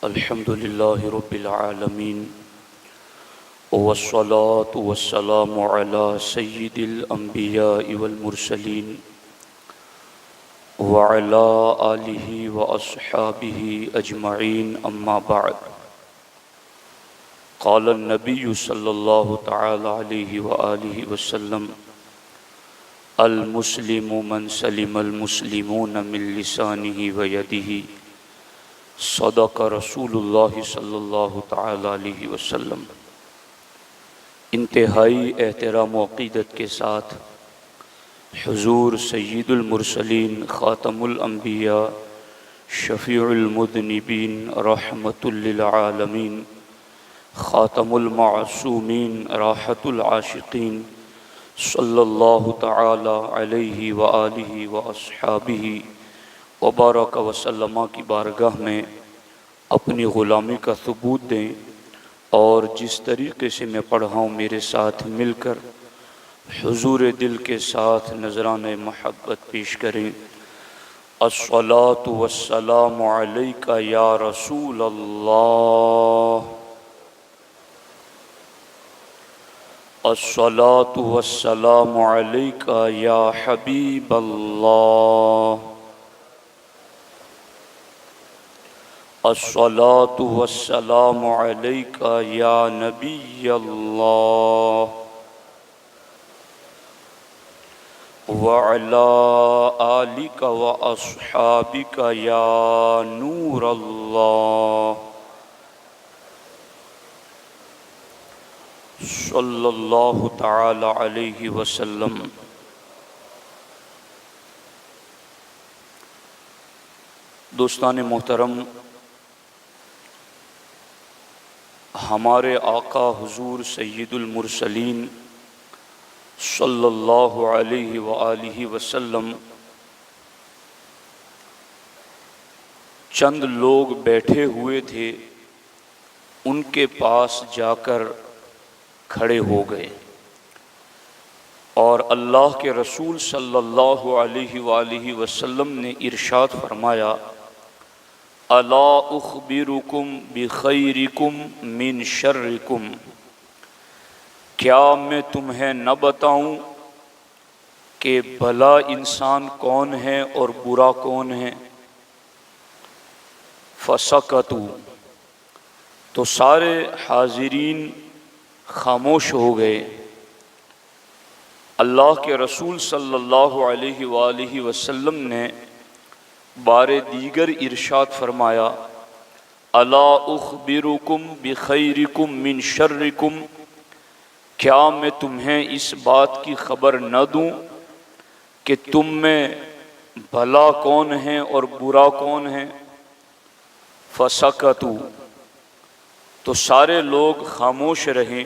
الحمد لله رب العالمين والصلاة والسلام على سيد الأنبياء والمرسلين وعلى آله وأصحابه أجمعين أما بعد. قال النبي صلى الله تعالى عليه وآله وسلم: المسلم من سلم المسلمون من لسانه ويده. صدق رسول اللہ صلی اللہ تعالی علیہ وسلم. انتہائی احترام و عقیدت کے ساتھ حضور سید المرسلین، خاتم الانبیاء، شفیع المذنبین، رحمت للعالمین، خاتم المعصومین، راحت العاشقین، صلی اللہ تعالی علیہ وآلہ واصحابہ وبارک وسلم کی بارگاہ میں اپنی غلامی کا ثبوت دیں، اور جس طریقے سے میں پڑھا ہوں میرے ساتھ مل کر حضور دل کے ساتھ نذران محبت پیش کریں. الصلاۃ والسلام علیک یا رسول اللہ، الصلاۃ والسلام علیک یا حبیب اللہ، الصلاۃ والسلام علیک یا نبی اللہ، وعلی آلک واصحابک یا نور اللہ، صلی اللہ تعالی علیہ وسلم. دوستان محترم، ہمارے آقا حضور سید المرسلین صلی اللہ علیہ وآلہ وسلم چند لوگ بیٹھے ہوئے تھے، ان کے پاس جا کر کھڑے ہو گئے اور اللہ کے رسول صلی اللہ علیہ وآلہ وسلم نے ارشاد فرمایا: الا اخبرکم بخیرکم من شرکم، کیا میں تمہیں نہ بتاؤں کہ بھلا انسان کون ہے اور برا کون ہے؟ فسکتوا، تو سارے حاضرین خاموش ہو گئے. اللہ کے رسول صلی اللہ علیہ وآلہ وسلم نے بار دیگر ارشاد فرمایا: الا اخبرکم بخیرکم من شرکم، کیا میں تمہیں اس بات کی خبر نہ دوں کہ تم میں بھلا کون ہے اور برا کون ہے؟ فسکتوا، تو سارے لوگ خاموش رہے،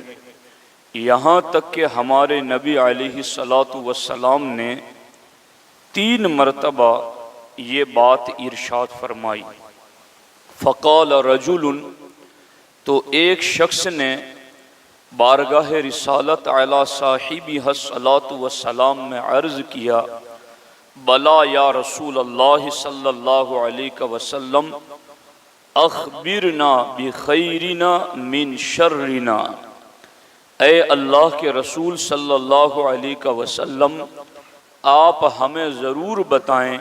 یہاں تک کہ ہمارے نبی علیہ الصلاۃ والسلام نے 3 مرتبہ یہ بات ارشاد فرمائی. فقال رجل، تو ایک شخص نے بارگاہ رسالت علی صاحبہ الصلاۃ والسلام میں عرض کیا: بلا یا رسول اللہ صلی اللہ علیہ وسلم، اخبرنا بخیرنا من شرنا، اے اللہ کے رسول صلی اللہ علیہ وسلم، آپ ہمیں ضرور بتائیں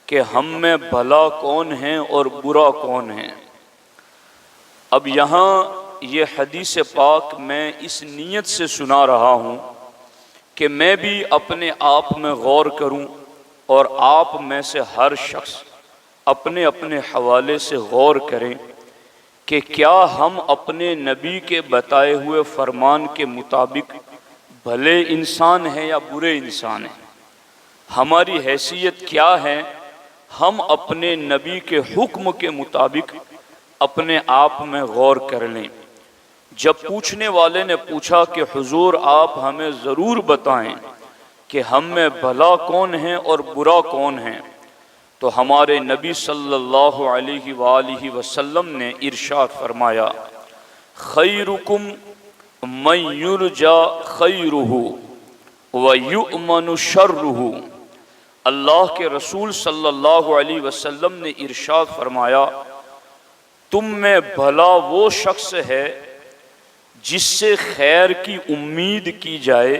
کہ ہم میں بھلا کون ہیں اور برا کون ہیں. اب یہاں یہ حدیث پاک میں اس نیت سے سنا رہا ہوں کہ میں بھی اپنے آپ میں غور کروں، اور آپ میں سے ہر شخص اپنے اپنے حوالے سے غور کریں کہ کیا ہم اپنے نبی کے بتائے ہوئے فرمان کے مطابق بھلے انسان ہیں یا برے انسان ہیں. ہماری حیثیت کیا ہے؟ ہم اپنے نبی کے حکم کے مطابق اپنے آپ میں غور کر لیں. جب پوچھنے والے نے پوچھا کہ حضور آپ ہمیں ضرور بتائیں کہ ہم میں بھلا کون ہیں اور برا کون ہیں، تو ہمارے نبی صلی اللہ علیہ وآلہ وسلم نے ارشاد فرمایا: خیرکم من یرجا خیرہ وَيُؤْمَنُ شَرُّهُ۔ اللہ کے رسول صلی اللہ علیہ وسلم نے ارشاد فرمایا، تم میں بھلا وہ شخص ہے جس سے خیر کی امید کی جائے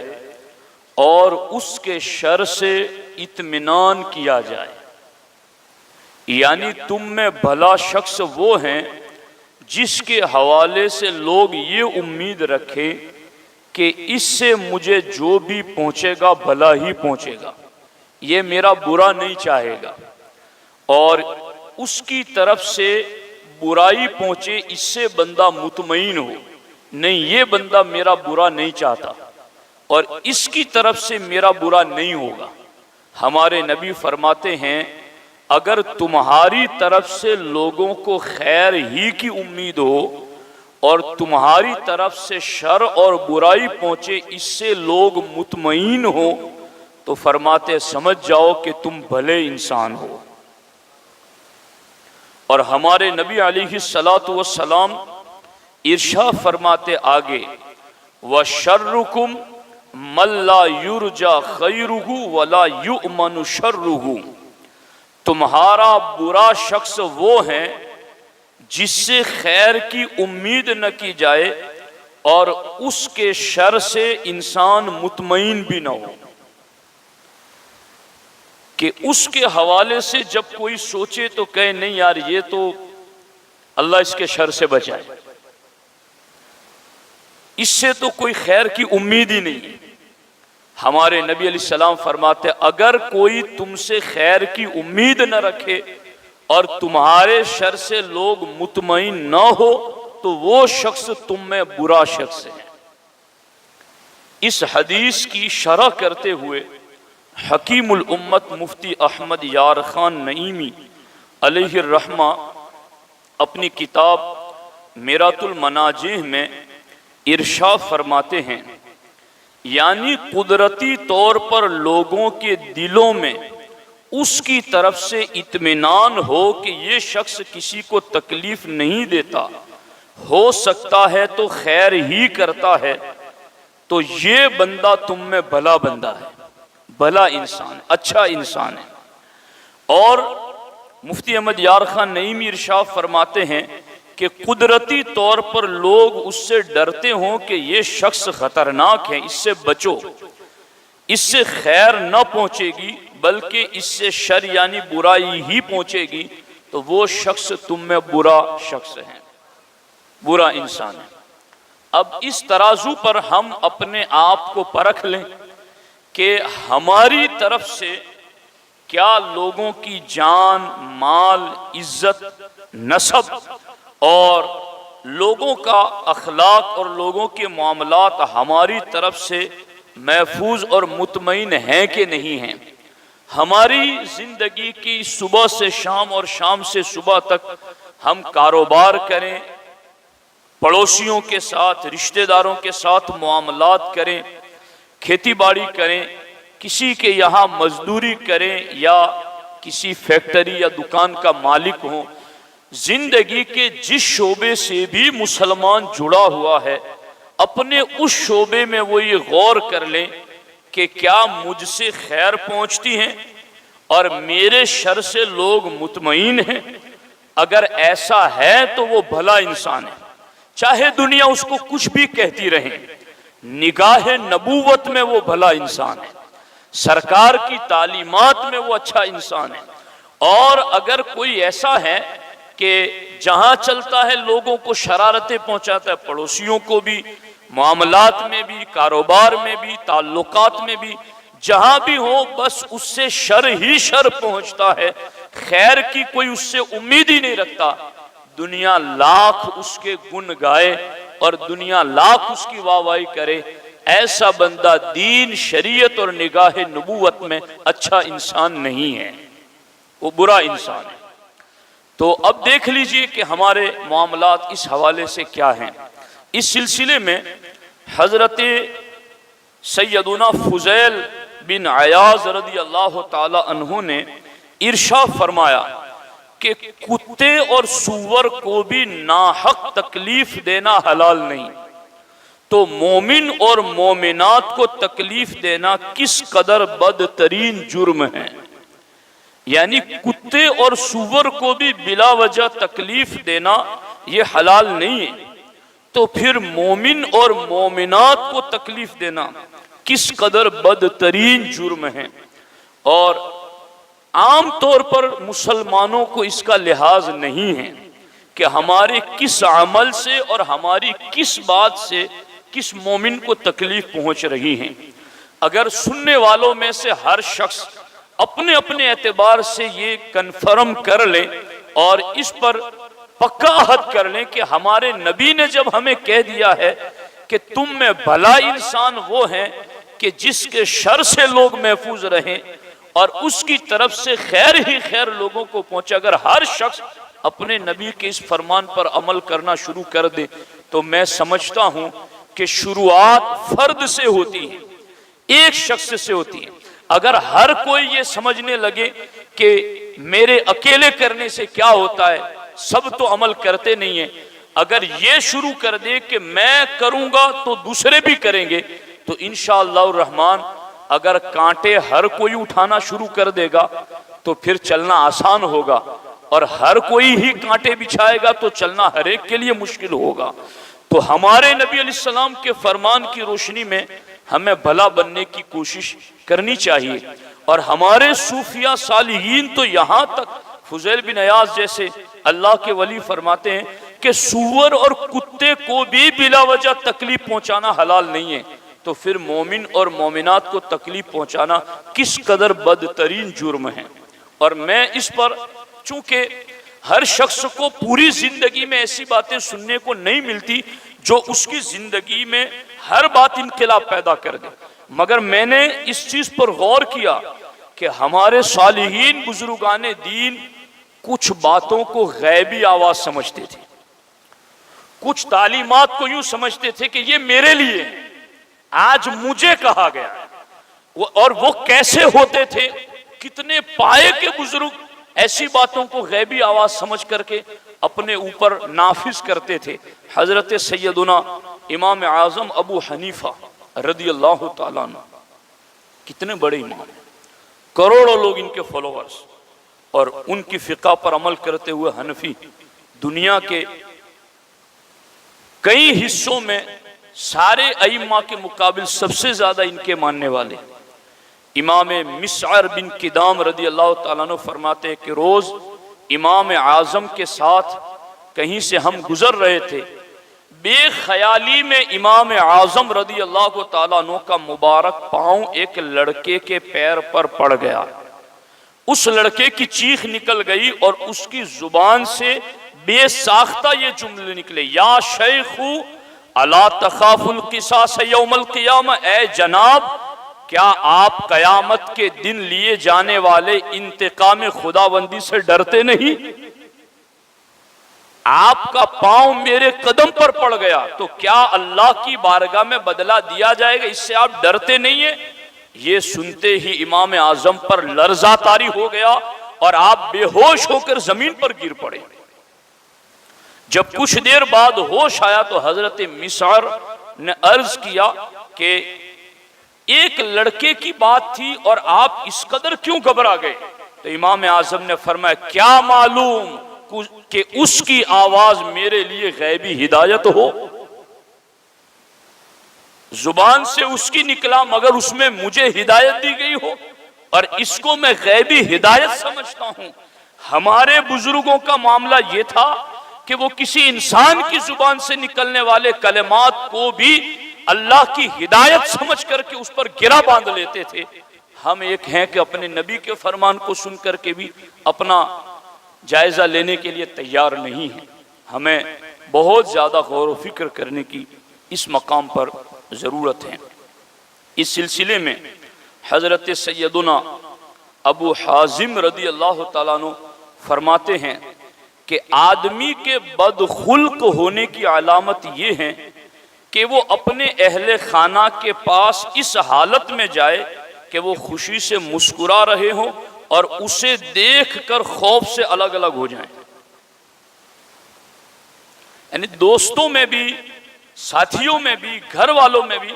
اور اس کے شر سے اطمینان کیا جائے۔ یعنی تم میں بھلا شخص وہ ہیں جس کے حوالے سے لوگ یہ امید رکھیں کہ اس سے مجھے جو بھی پہنچے گا بھلا ہی پہنچے گا، یہ میرا برا نہیں چاہے گا، اور اس کی طرف سے برائی پہنچے اس سے بندہ مطمئن ہو، نہیں یہ بندہ میرا برا نہیں چاہتا اور اس کی طرف سے میرا برا نہیں ہوگا۔ ہمارے نبی فرماتے ہیں اگر تمہاری طرف سے لوگوں کو خیر ہی کی امید ہو اور تمہاری طرف سے شر اور برائی پہنچے اس سے لوگ مطمئن ہو تو فرماتے سمجھ جاؤ کہ تم بھلے انسان ہو۔ اور ہمارے نبی علیہ السلام ارشاد فرماتے آگے وَشَرُّكُمْ مَن لَا يُرْجَى خَيْرُهُ وَلَا يُؤْمَنُ شَرُّهُ، تمہارا برا شخص وہ ہے جس سے خیر کی امید نہ کی جائے اور اس کے شر سے انسان مطمئن بھی نہ ہو، کہ اس کے حوالے سے جب کوئی سوچے تو کہے نہیں یار یہ تو اللہ اس کے شر سے بچائے، اس سے تو کوئی خیر کی امید ہی نہیں۔ ہمارے نبی علیہ السلام فرماتے اگر کوئی تم سے خیر کی امید نہ رکھے اور تمہارے شر سے لوگ مطمئن نہ ہو تو وہ شخص تم میں برا شخص ہے۔ اس حدیث کی شرح کرتے ہوئے حکیم الامت مفتی احمد یار خان نعیمی علیہ الرحمہ اپنی کتاب میرات المناجہ میں ارشاد فرماتے ہیں یعنی قدرتی طور پر لوگوں کے دلوں میں اس کی طرف سے اطمینان ہو کہ یہ شخص کسی کو تکلیف نہیں دیتا، ہو سکتا ہے تو خیر ہی کرتا ہے، تو یہ بندہ تم میں بھلا بندہ ہے، بھلا انسان، اچھا انسان ہے۔ اور مفتی احمد یار خان نعیمی ارشاد فرماتے ہیں کہ قدرتی طور پر لوگ اس سے ڈرتے ہوں کہ یہ شخص خطرناک ہے، اس سے بچو، اس سے خیر نہ پہنچے گی بلکہ اس سے شر یعنی برائی ہی پہنچے گی، تو وہ شخص تم میں برا شخص ہے، برا انسان ہے۔ اب اس ترازو پر ہم اپنے آپ کو پرکھ لیں کہ ہماری طرف سے کیا لوگوں کی جان، مال، عزت، نسب اور لوگوں کا اخلاق اور لوگوں کے معاملات ہماری طرف سے محفوظ اور مطمئن ہیں کہ نہیں ہیں۔ ہماری زندگی کی صبح سے شام اور شام سے صبح تک ہم کاروبار کریں، پڑوسیوں کے ساتھ، رشتہ داروں کے ساتھ معاملات کریں، کھیتی باڑی کریں، کسی کے یہاں مزدوری کریں یا کسی فیکٹری یا دکان کا مالک ہوں، زندگی کے جس شعبے سے بھی مسلمان جڑا ہوا ہے اپنے اس شعبے میں وہ یہ غور کر لیں کہ کیا مجھ سے خیر پہنچتی ہیں اور میرے شر سے لوگ مطمئن ہیں۔ اگر ایسا ہے تو وہ بھلا انسان ہے، چاہے دنیا اس کو کچھ بھی کہتی رہے، نگاہ نبوت میں وہ بھلا انسان ہے، سرکار کی تعلیمات میں وہ اچھا انسان ہے۔ اور اگر کوئی ایسا ہے کہ جہاں چلتا ہے لوگوں کو شرارتیں پہنچاتا ہے، پڑوسیوں کو بھی، معاملات میں بھی، کاروبار میں بھی، تعلقات میں بھی، جہاں بھی ہو بس اس سے شر ہی شر پہنچتا ہے، خیر کی کوئی اس سے امید ہی نہیں رکھتا، دنیا لاکھ اس کے گن گائے اور دنیا لاکھ اس کی واہواہی کرے، ایسا بندہ دین، شریعت اور نگاہ نبوت میں اچھا انسان نہیں ہے، وہ برا انسان ہے۔ تو اب دیکھ لیجئے کہ ہمارے معاملات اس حوالے سے کیا ہیں۔ اس سلسلے میں حضرت سیدنا فضیل بن عیاض رضی اللہ تعالی عنہ نے ارشاد فرمایا کہ کتے اور سور کو بھی ناحق تکلیف دینا حلال نہیں، تو مومن اور مومنات کو تکلیف دینا کس قدر بدترین جرم ہے۔ یعنی کتے اور سور کو بھی بلا وجہ تکلیف دینا یہ حلال نہیں ہے، تو پھر مومن اور مومنات کو تکلیف دینا کس قدر بدترین جرم ہے۔ اور عام طور پر مسلمانوں کو اس کا لحاظ نہیں ہے کہ ہمارے کس عمل سے اور ہماری کس بات سے کس مومن کو تکلیف پہنچ رہی ہے۔ اگر سننے والوں میں سے ہر شخص اپنے اپنے اعتبار سے یہ کنفرم کر لے اور اس پر پکا عہد کر لیں کہ ہمارے نبی نے جب ہمیں کہہ دیا ہے کہ تم میں بھلا انسان وہ ہیں کہ جس کے شر سے لوگ محفوظ رہیں اور اس کی طرف سے خیر ہی خیر لوگوں کو پہنچے، اگر ہر شخص اپنے نبی کے اس فرمان پر عمل کرنا شروع کر دے تو میں سمجھتا ہوں کہ شروعات فرد سے ہوتی ہے، ایک شخص سے ہوتی ہے۔ اگر ہر کوئی یہ سمجھنے لگے کہ میرے اکیلے کرنے سے کیا ہوتا ہے، سب تو عمل کرتے نہیں ہیں، اگر یہ شروع کر دے کہ میں کروں گا تو دوسرے بھی کریں گے، تو انشاءاللہ الرحمن اگر کانٹے ہر کوئی اٹھانا شروع کر دے گا تو پھر چلنا آسان ہوگا، اور ہر کوئی ہی کانٹے بچھائے گا تو چلنا ہر ایک کے لیے مشکل ہوگا۔ تو ہمارے نبی علیہ السلام کے فرمان کی روشنی میں ہمیں بھلا بننے کی کوشش کرنی چاہیے، اور ہمارے صوفیاء صالحین تو یہاں تک فضیل بن عیاض جیسے اللہ کے ولی فرماتے ہیں کہ سور اور کتے کو بھی بلا وجہ تکلیف پہنچانا حلال نہیں ہے، تو پھر مومن اور مومنات کو تکلیف پہنچانا کس قدر بدترین جرم ہے۔ اور میں اس پر چونکہ ہر شخص کو پوری زندگی میں ایسی باتیں سننے کو نہیں ملتی جو اس کی زندگی میں ہر بات انقلاب پیدا کر دے، مگر میں نے اس چیز پر غور کیا کہ ہمارے صالحین بزرگان دین کچھ باتوں کو غیبی آواز سمجھتے تھے، کچھ تعلیمات کو یوں سمجھتے تھے کہ یہ میرے لیے آج مجھے کہا گیا، اور وہ کیسے ہوتے تھے، کتنے پائے کے بزرگ ایسی باتوں کو غیبی آواز سمجھ کر کے اپنے اوپر نافذ کرتے تھے۔ حضرت سیدنا امام اعظم ابو حنیفہ رضی اللہ تعالیٰ عنہ کتنے بڑے امام ہیں، کروڑوں لوگ ان کے فالوورز، اور ان کی فقہ پر عمل کرتے ہوئے حنفی دنیا کے کئی حصوں میں سارے ائمہ کے مقابل سب سے زیادہ ان کے ماننے والے۔ امام مسعر بن کدام رضی اللہ تعالیٰ عنہ فرماتے ہیں کہ روز امام اعظم کے ساتھ کہیں سے ہم گزر رہے تھے، بے خیالی میں امام اعظم رضی اللہ تعالیٰ عنہ کا مبارک پاؤں ایک لڑکے کے پیر پر پڑ گیا، اس لڑکے کی چیخ نکل گئی اور اس کی زبان سے بے ساختہ یہ جملے نکلے، یا شیخ الا تخاف القصاص یوم القیامہ، اے جناب کیا آپ قیامت کے دن لیے جانے والے انتقام خداوندی سے ڈرتے نہیں؟ آپ کا پاؤں میرے قدم پر پڑ گیا تو کیا اللہ کی بارگاہ میں بدلہ دیا جائے گا، اس سے آپ ڈرتے نہیں ہیں؟ یہ سنتے ہی امام اعظم پر لرزہ طاری ہو گیا اور آپ بے ہوش ہو کر زمین پر گر پڑے۔ جب کچھ دیر بعد ہوش آیا تو حضرت مسعر نے عرض کیا کہ ایک لڑکے کی بات تھی اور آپ اس قدر کیوں گھبرا گئے؟ تو امام اعظم نے فرمایا کیا معلوم کہ اس کی آواز میرے لیے غیبی ہدایت ہو، زبان سے اس کی نکلا مگر اس میں مجھے ہدایت دی گئی ہو، اور اس کو میں غیبی ہدایت سمجھتا ہوں۔ ہمارے بزرگوں کا معاملہ یہ تھا کہ وہ کسی انسان کی زبان سے نکلنے والے کلمات کو بھی اللہ کی ہدایت سمجھ کر کے اس پر گرا باندھ لیتے تھے۔ ہم ایک ہیں کہ اپنے نبی کے فرمان کو سن کر کے بھی اپنا جائزہ لینے کے لیے تیار نہیں ہیں۔ ہمیں بہت زیادہ غور و فکر کرنے کی اس مقام پر ضرورت ہے۔ اس سلسلے میں حضرت سیدنا ابو حازم رضی اللہ تعالیٰ عنہ فرماتے ہیں کہ آدمی کے بدخلق ہونے کی علامت یہ ہے کہ وہ اپنے اہل خانہ کے پاس اس حالت میں جائے کہ وہ خوشی سے مسکرا رہے ہوں اور اسے دیکھ کر خوف سے الگ الگ ہو جائیں، یعنی دوستوں میں بھی، ساتھیوں میں بھی، گھر والوں میں بھی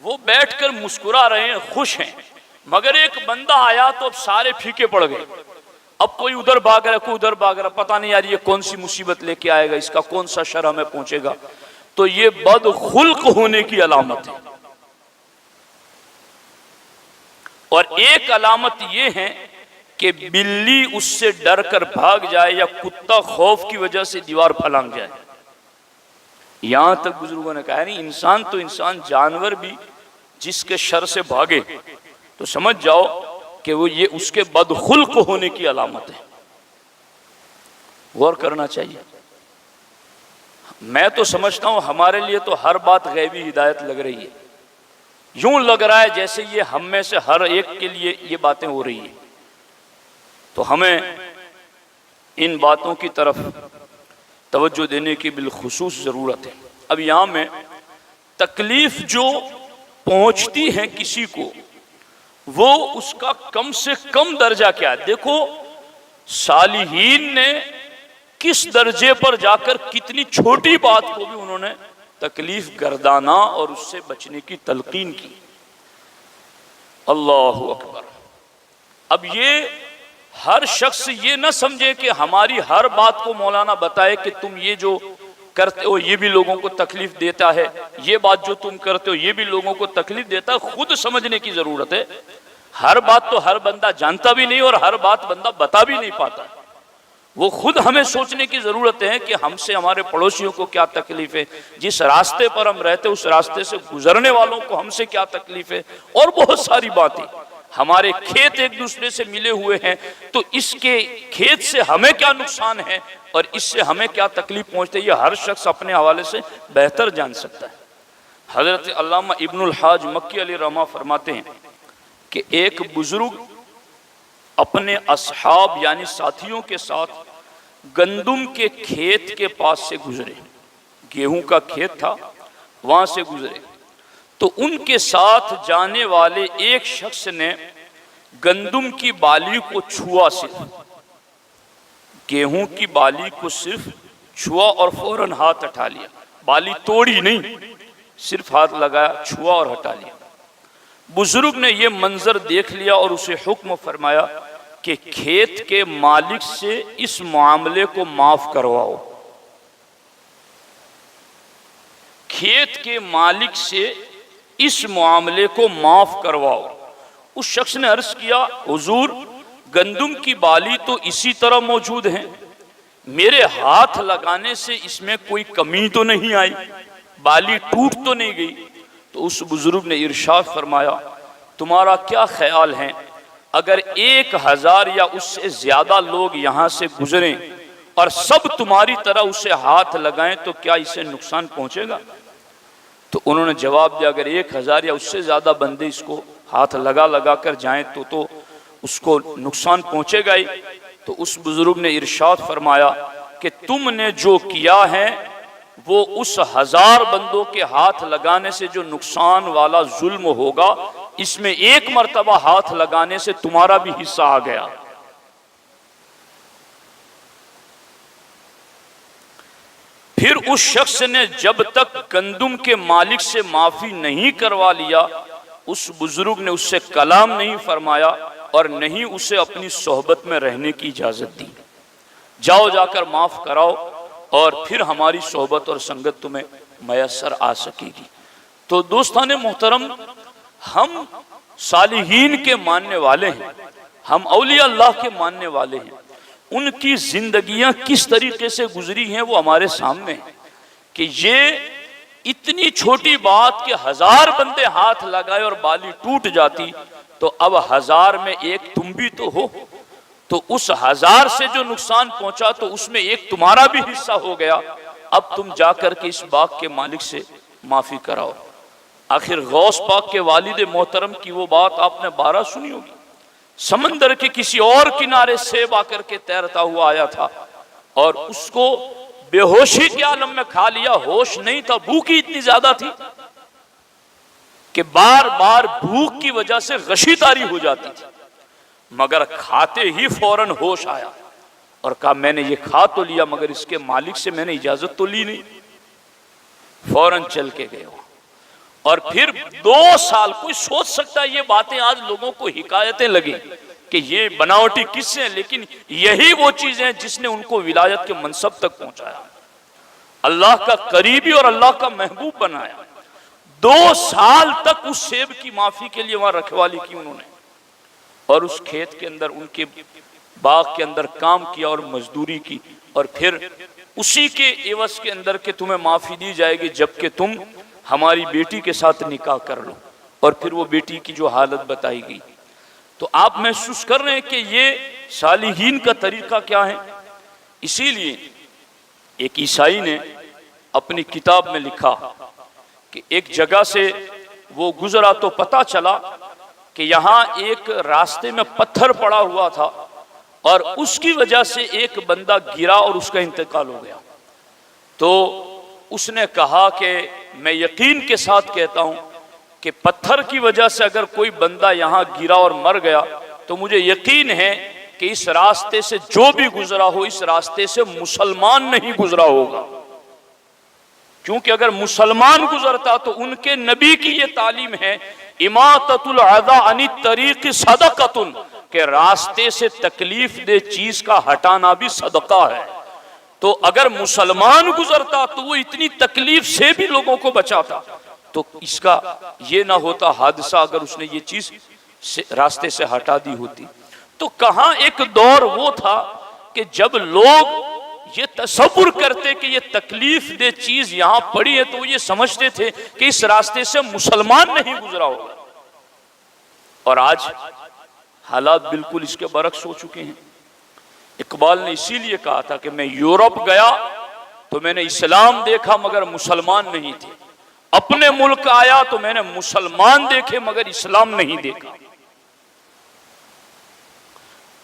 وہ بیٹھ کر مسکرا رہے ہیں، خوش ہیں، مگر ایک بندہ آیا تو اب سارے پھیکے پڑ گئے. اب کوئی ادھر بھاگ رہا ہے، کوئی ادھر بھاگ رہا، پتہ نہیں یار یہ کون سی مصیبت لے کے آئے گا، اس کا کون سا شر ہمیں پہنچے گا. تو یہ بد خلق ہونے کی علامت ہے. اور ایک علامت یہ ہے کہ بلی اس سے ڈر کر بھاگ جائے یا کتا خوف کی وجہ سے دیوار پھلانگ جائے. یہاں تک بزرگوں نے کہا نہیں انسان تو انسان، جانور بھی جس کے شر سے بھاگے تو سمجھ جاؤ کہ وہ یہ اس کے بد خلق ہونے کی علامت ہے. غور کرنا چاہیے. میں تو سمجھتا ہوں ہمارے لیے تو ہر بات غیبی ہدایت لگ رہی ہے. یوں لگ رہا ہے جیسے یہ ہم میں سے ہر ایک کے لیے یہ باتیں ہو رہی ہیں. تو ہمیں ان باتوں کی طرف توجہ دینے کی بالخصوص ضرورت ہے. اب یہاں میں تکلیف جو پہنچتی ہے کسی کو، وہ اس کا کم سے کم درجہ کیا ہے. دیکھو صالحین نے کس درجے پر جا کر کتنی چھوٹی بات کو بھی انہوں نے تکلیف گردانا اور اس سے بچنے کی تلقین کی. اللہ اکبر. اب یہ ہر شخص یہ نہ سمجھے کہ ہماری ہر بات کو مولانا بتائے کہ تم یہ جو کرتے ہو یہ بھی لوگوں کو تکلیف دیتا ہے، یہ بات جو تم کرتے ہو یہ بھی لوگوں کو تکلیف دیتا ہے. خود سمجھنے کی ضرورت ہے. ہر بات تو ہر بندہ جانتا بھی نہیں اور ہر بات بندہ بتا بھی نہیں پاتا. وہ خود ہمیں سوچنے کی ضرورت ہے کہ ہم سے ہمارے پڑوسیوں کو کیا تکلیف ہے، جس راستے پر ہم رہتے اس راستے سے گزرنے والوں کو ہم سے کیا تکلیف ہے، اور بہت ساری باتیں. ہمارے کھیت ایک دوسرے سے ملے ہوئے ہیں تو اس کے کھیت سے ہمیں کیا نقصان ہے اور اس سے ہمیں کیا تکلیف پہنچتی ہے، یہ ہر شخص اپنے حوالے سے بہتر جان سکتا ہے. حضرت علامہ ابن الحاج مکی علیہ رحمہ فرماتے ہیں کہ ایک بزرگ اپنے اصحاب یعنی ساتھیوں کے ساتھ گندم کے کھیت کے پاس سے گزرے. گیہوں کا کھیت تھا، وہاں سے گزرے تو ان کے ساتھ جانے والے ایک شخص نے گندم کی بالی کو چھوا. صرف گیہوں کی بالی کو صرف چھوا اور فوراً ہاتھ ہٹا لیا. بالی توڑی نہیں، صرف ہاتھ لگایا، چھوا اور ہٹا لیا. بزرگ نے یہ منظر دیکھ لیا اور اسے حکم فرمایا کہ کھیت کے مالک سے اس معاملے کو معاف کرواؤ. کھیت کے مالک سے اس معاملے کو معاف کرواؤ. اس شخص نے عرض کیا حضور گندم کی بالی تو اسی طرح موجود ہیں، میرے ہاتھ لگانے سے اس میں کوئی کمی تو نہیں آئی، بالی ٹوٹ تو نہیں گئی. تو اس بزرگ نے ارشاد فرمایا تمہارا کیا خیال ہے اگر 1000 یا اس سے زیادہ لوگ یہاں سے گزریں اور سب تمہاری طرح اسے ہاتھ لگائیں تو کیا اسے نقصان پہنچے گا؟ تو انہوں نے جواب دیا اگر 1000 یا اس سے زیادہ بندے اس کو ہاتھ لگا کر جائیں تو اس کو نقصان پہنچے گا ہی. تو اس بزرگ نے ارشاد فرمایا کہ تم نے جو کیا ہے وہ اس 1000 بندوں کے ہاتھ لگانے سے جو نقصان والا ظلم ہوگا، اس میں ایک مرتبہ ہاتھ لگانے سے تمہارا بھی حصہ آ گیا. پھر اس شخص نے جب تک گندم کے مالک سے معافی نہیں کروا لیا اس بزرگ نے اس سے کلام نہیں فرمایا اور نہیں اسے اپنی صحبت میں رہنے کی اجازت دی. جاؤ جا کر معاف کراؤ اور پھر ہماری صحبت اور سنگت تمہیں میسر آ سکے گی. تو دوستان محترم، ہم صالحین کے ماننے والے ہیں، ہم اولیاء اللہ کے ماننے والے ہیں. ان کی زندگیاں کس طریقے سے گزری ہیں وہ ہمارے سامنے ہیں کہ یہ اتنی چھوٹی بات کہ 1000 بندے ہاتھ لگائے اور بالی ٹوٹ جاتی تو اب 1000 میں ایک تم بھی تو ہو، تو اس 1000 سے جو نقصان پہنچا تو اس میں ایک تمہارا بھی حصہ ہو گیا. اب تم جا کر کے اس باغ کے مالک سے معافی کراؤ. آخر غوث پاک کے والد محترم کی وہ بات آپ نے 12 سنی ہوگی. سمندر کے کسی اور کنارے سیب آ کر کے تیرتا ہوا آیا تھا اور اس کو بے ہوشی کے عالم میں کھا لیا. ہوش نہیں تھا، بھوک ہی اتنی زیادہ تھی کہ بار بار بھوک کی وجہ سے غشی طاری ہو جاتی تھی، مگر کھاتے ہی فوراً ہوش آیا اور کہا میں نے یہ کھا تو لیا مگر اس کے مالک سے میں نے اجازت تو لی نہیں. فوراً چل کے گئے. اور پھر 2 سال، کوئی سوچ سکتا ہے یہ باتیں آج لوگوں کو حکایتیں لگیں کہ یہ بناوٹی کس سے ہیں، لیکن یہی وہ چیزیں ہیں جس نے ان کو ولایت کے منصب تک پہنچایا، اللہ کا قریبی اور اللہ کا محبوب بنایا۔ 2 سال تک اس سیب کی معافی کے لیے وہاں رکھوالی کی انہوں نے، اور اس کھیت کے اندر، ان کے باغ کے اندر کام کیا اور مزدوری کی، اور پھر اسی کے عوض کے اندر کہ تمہیں معافی دی جائے گی جبکہ تم ہماری بیٹی کے ساتھ نکاح کر لو، اور پھر وہ بیٹی کی جو حالت بتائی گئی۔ تو آپ محسوس کر رہے ہیں کہ یہ صالحین کا طریقہ کیا ہے۔ اسی لیے ایک عیسائی نے اپنی کتاب میں لکھا کہ ایک جگہ سے وہ گزرا تو پتہ چلا کہ یہاں ایک راستے میں پتھر پڑا ہوا تھا، اور اس کی وجہ سے ایک بندہ گرا اور اس کا انتقال ہو گیا۔ تو اس نے کہا کہ میں یقین کے ساتھ کہتا ہوں کہ پتھر کی وجہ سے اگر کوئی بندہ یہاں گرا اور مر گیا تو مجھے یقین ہے کہ اس راستے سے جو بھی گزرا ہو، اس راستے سے مسلمان نہیں گزرا ہوگا، کیونکہ اگر مسلمان گزرتا تو ان کے نبی کی یہ تعلیم ہے، اماطۃ الاذی عن الطریق صدقۃ، کہ راستے سے تکلیف دہ چیز کا ہٹانا بھی صدقہ ہے۔ تو اگر مسلمان گزرتا تو وہ اتنی تکلیف سے بھی لوگوں کو بچاتا، تو اس کا یہ نہ ہوتا حادثہ اگر اس نے یہ چیز راستے سے ہٹا دی ہوتی۔ تو کہاں ایک دور وہ تھا کہ جب لوگ یہ تصور کرتے کہ یہ تکلیف دہ چیز یہاں پڑی ہے تو وہ یہ سمجھتے تھے کہ اس راستے سے مسلمان نہیں گزرا ہوگا، اور آج حالات بالکل اس کے برعکس ہو چکے ہیں۔ اقبال نے اسی لیے کہا تھا کہ میں یورپ گیا تو میں نے اسلام دیکھا مگر مسلمان نہیں تھے، اپنے ملک آیا تو میں نے مسلمان دیکھے مگر اسلام نہیں دیکھا۔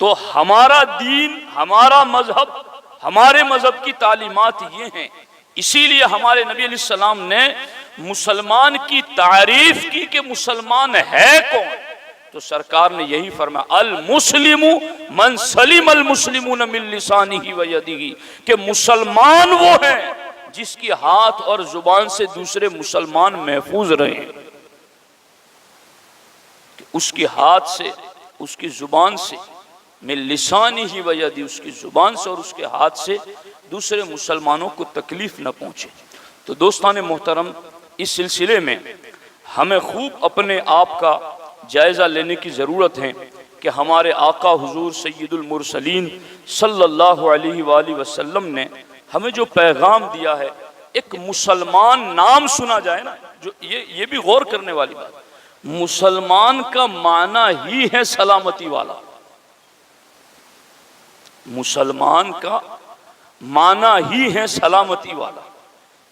تو ہمارا دین، ہمارا مذہب، ہمارے مذہب کی تعلیمات یہ ہیں۔ اسی لیے ہمارے نبی علیہ السلام نے مسلمان کی تعریف کی کہ مسلمان ہے کون، تو سرکار نے یہی فرمایا المسلم من سلم المسلمون من لسانہ و یدہ، کہ مسلمان وہ ہیں جس کی ہاتھ اور زبان سے دوسرے مسلمان محفوظ رہیں، کہ اس کی ہاتھ سے، اس کی زبان سے، من لسانہ و یدہ، اس کی زبان سے اور اس کے ہاتھ سے دوسرے مسلمانوں کو تکلیف نہ پہنچے۔ تو دوستان محترم، اس سلسلے میں ہمیں خوب اپنے آپ کا جائزہ لینے کی ضرورت ہے کہ ہمارے آقا حضور سید المرسلین صلی اللہ علیہ وآلہ وسلم نے ہمیں جو پیغام دیا ہے، ایک مسلمان نام سنا جائے نا، جو یہ بھی غور کرنے والی بات، مسلمان کا معنی ہی ہے سلامتی والا، مسلمان کا معنی ہی ہے سلامتی والا،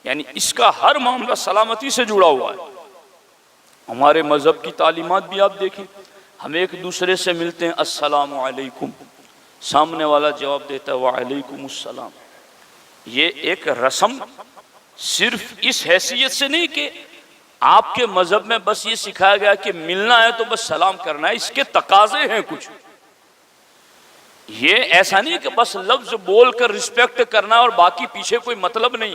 یعنی اس کا ہر معاملہ سلامتی سے جڑا ہوا ہے۔ ہمارے مذہب کی تعلیمات بھی آپ دیکھیں، ہم ایک دوسرے سے ملتے ہیں السلام علیکم، سامنے والا جواب دیتا ہے وعلیکم السلام۔ یہ ایک رسم صرف اس حیثیت سے نہیں کہ آپ کے مذہب میں بس یہ سکھایا گیا کہ ملنا ہے تو بس سلام کرنا ہے، اس کے تقاضے ہیں کچھ۔ یہ ایسا نہیں کہ بس لفظ بول کر رسپیکٹ کرنا اور باقی پیچھے کوئی مطلب نہیں،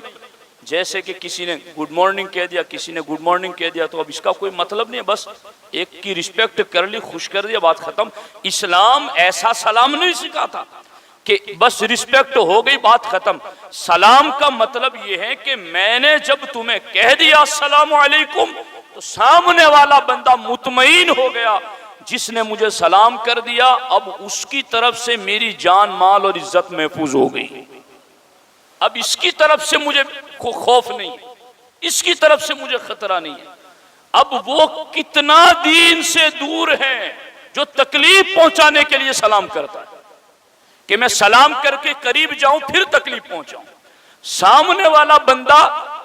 جیسے کہ کسی نے گڈ مارننگ کہہ دیا، کسی نے گڈ مارننگ کہہ دیا تو اب اس کا کوئی مطلب نہیں ہے، بس ایک کی رسپیکٹ کر لی، خوش کر دیا، بات ختم۔ اسلام ایسا سلام نہیں سکھاتا کہ بس رسپیکٹ ہو گئی بات ختم۔ سلام کا مطلب یہ ہے کہ میں نے جب تمہیں کہہ دیا السلام علیکم تو سامنے والا بندہ مطمئن ہو گیا، جس نے مجھے سلام کر دیا اب اس کی طرف سے میری جان مال اور عزت محفوظ ہو گئی، اب اس کی طرف سے مجھے خوف نہیں، اس کی طرف سے مجھے خطرہ نہیں ہے۔ اب وہ کتنا دین سے دور ہے جو تکلیف پہنچانے کے لیے سلام کرتا ہے، کہ میں سلام کر کے قریب جاؤں پھر تکلیف پہنچاؤں۔ سامنے والا بندہ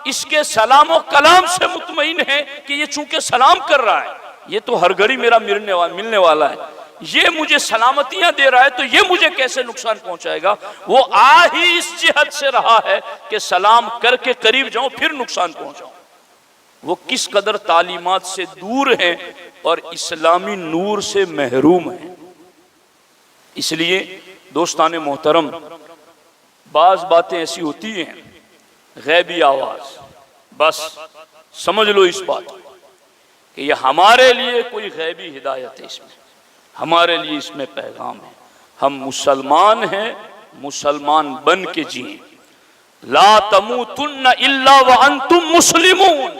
اس کے سلام و کلام سے مطمئن ہے کہ یہ چونکہ سلام کر رہا ہے، یہ تو ہر گھڑی میرا ملنے والا ہے، یہ مجھے سلامتیاں دے رہا ہے تو یہ مجھے کیسے نقصان پہنچائے گا۔ وہ آ ہی اس جہت سے رہا ہے کہ سلام کر کے قریب جاؤں پھر نقصان پہنچاؤں۔ وہ کس قدر تعلیمات سے دور ہیں اور اسلامی نور سے محروم ہیں۔ اس لیے دوستان محترم، بعض باتیں ایسی ہوتی ہیں غیبی آواز، بس سمجھ لو اس بات، کہ یہ ہمارے لیے کوئی غیبی ہدایت ہے، اس میں ہمارے لیے اس میں پیغام ہے، ہم مسلمان ہیں، مسلمان بن کے جئیں، لا تموتن الا وانتم مسلمون،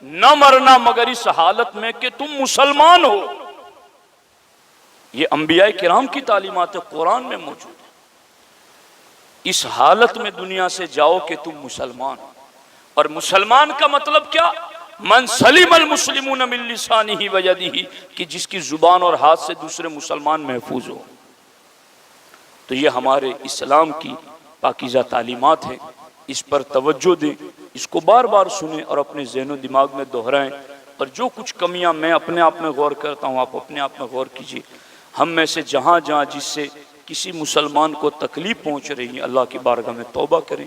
نہ مرنا مگر اس حالت میں کہ تم مسلمان ہو۔ یہ انبیاء کرام کی تعلیمات قرآن میں موجود ہے۔ اس حالت میں دنیا سے جاؤ کہ تم مسلمان ہو، اور مسلمان کا مطلب کیا؟ من سلم المسلمون من لسانہ و یدہ، کہ جس کی زبان اور ہاتھ سے دوسرے مسلمان محفوظ ہو۔ تو یہ ہمارے اسلام کی پاکیزہ تعلیمات ہیں، اس پر توجہ دیں، اس کو بار بار سنیں اور اپنے ذہن و دماغ میں دہرائیں، اور جو کچھ کمیاں میں اپنے آپ میں غور کرتا ہوں آپ اپنے آپ میں غور کیجیے۔ ہم میں سے جہاں جہاں جس سے کسی مسلمان کو تکلیف پہنچ رہی ہے، اللہ کی بارگاہ میں توبہ کریں،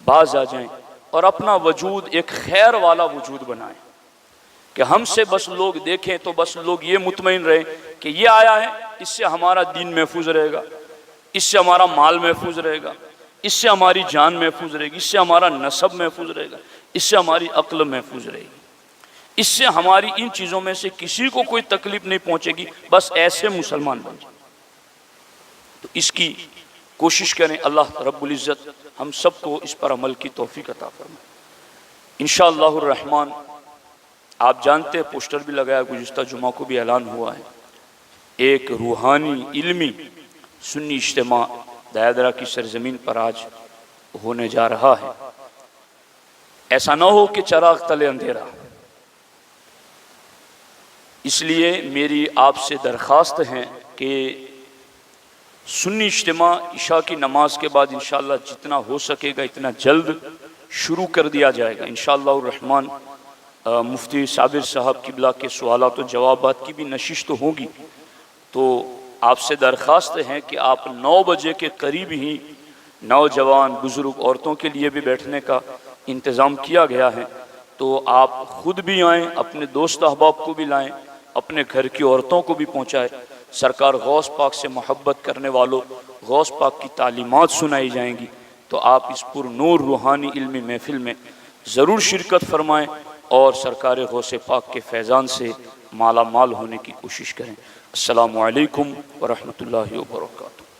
باز آ جائیں، اور اپنا وجود ایک خیر والا وجود بنائیں، کہ ہم سے بس لوگ دیکھیں تو بس لوگ یہ مطمئن رہیں کہ یہ آیا ہے، اس سے ہمارا دین محفوظ رہے گا، اس سے ہمارا مال محفوظ رہے گا، اس سے ہماری جان محفوظ رہے گی، اس سے ہمارا نسب محفوظ رہے گا، اس سے ہماری عقل محفوظ رہے گی، اس سے ہماری ان چیزوں میں سے کسی کو کوئی تکلیف نہیں پہنچے گی، بس ایسے مسلمان بن جائیں۔ تو اس کی کوشش کریں، اللہ رب العزت ہم سب کو اس پر عمل کی توفیق عطا فرمائے انشاءاللہ الرحمن۔ آپ جانتے ہیں پوسٹر بھی لگایا، گزشتہ جمعہ کو بھی اعلان ہوا ہے، ایک روحانی علمی سنی اجتماع دایادرہ کی سرزمین پر آج ہونے جا رہا ہے۔ ایسا نہ ہو کہ چراغ تلے اندھیرا، اس لیے میری آپ سے درخواست ہے کہ سنی اجتماع عشاء کی نماز کے بعد انشاءاللہ جتنا ہو سکے گا اتنا جلد شروع کر دیا جائے گا انشاءاللہ الرحمن۔ مفتی صابر صاحب قبلہ کے سوالات و جوابات کی بھی نشست ہوگی، تو آپ سے درخواست ہے کہ آپ 9 بجے کے قریب ہی نوجوان بزرگ عورتوں کے لیے بھی بیٹھنے کا انتظام کیا گیا ہے، تو آپ خود بھی آئیں، اپنے دوست احباب کو بھی لائیں، اپنے گھر کی عورتوں کو بھی پہنچائیں۔ سرکار غوث پاک سے محبت کرنے والوں، غوث پاک کی تعلیمات سنائی جائیں گی، تو آپ اس پر نور روحانی علمی محفل میں ضرور شرکت فرمائیں اور سرکار غوث پاک کے فیضان سے مالا مال ہونے کی کوشش کریں۔ السلام علیکم ورحمۃ اللہ وبرکاتہ۔